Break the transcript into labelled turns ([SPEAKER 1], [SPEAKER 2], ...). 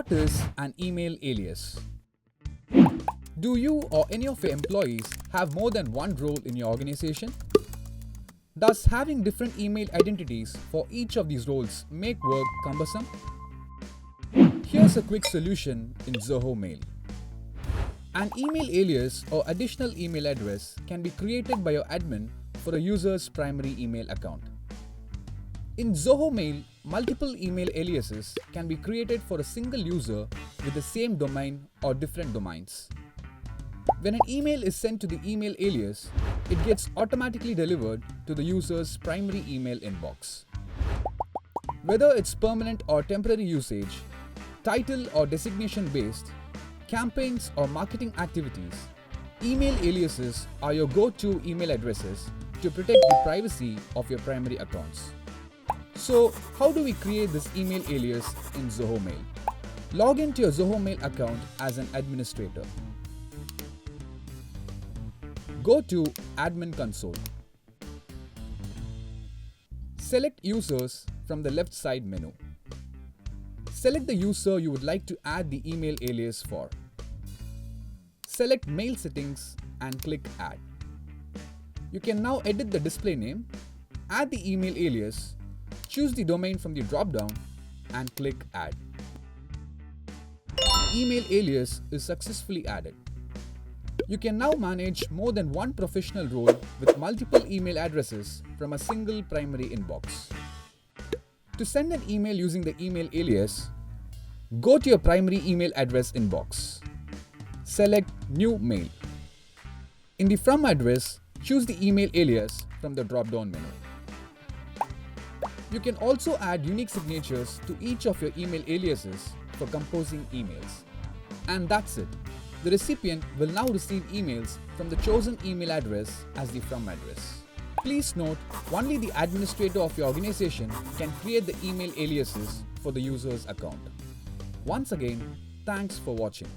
[SPEAKER 1] What is an email alias? Do you or any of your employees have more than one role in your organization? Does having different email identities for each of these roles make work cumbersome? Here's a quick solution in Zoho Mail. An email alias or additional email address can be created by your admin for a user's primary email account. In Zoho Mail, multiple email aliases can be created for a single user with the same domain or different domains. When an email is sent to the email alias, it gets automatically delivered to the user's primary email inbox. Whether it's permanent or temporary usage, title or designation based, campaigns or marketing activities, email aliases are your go-to email addresses to protect the privacy of your primary accounts. So, how do we create this email alias in Zoho Mail? Log into your Zoho Mail account as an administrator. Go to Admin Console. Select Users from the left side menu. Select the user you would like to add the email alias for. Select Mail Settings and click Add. You can now edit the display name, add the email alias, choose the domain from the drop-down and click Add. Email alias is successfully added. You can now manage more than one professional role with multiple email addresses from a single primary inbox. To send an email using the email alias, go to your primary email address inbox. Select New Mail. In the From address, choose the email alias from the drop-down menu. You can also add unique signatures to each of your email aliases for composing emails. And that's it. The recipient will now receive emails from the chosen email address as the From address. Please note, only the administrator of your organization can create the email aliases for the user's account. Once again, thanks for watching.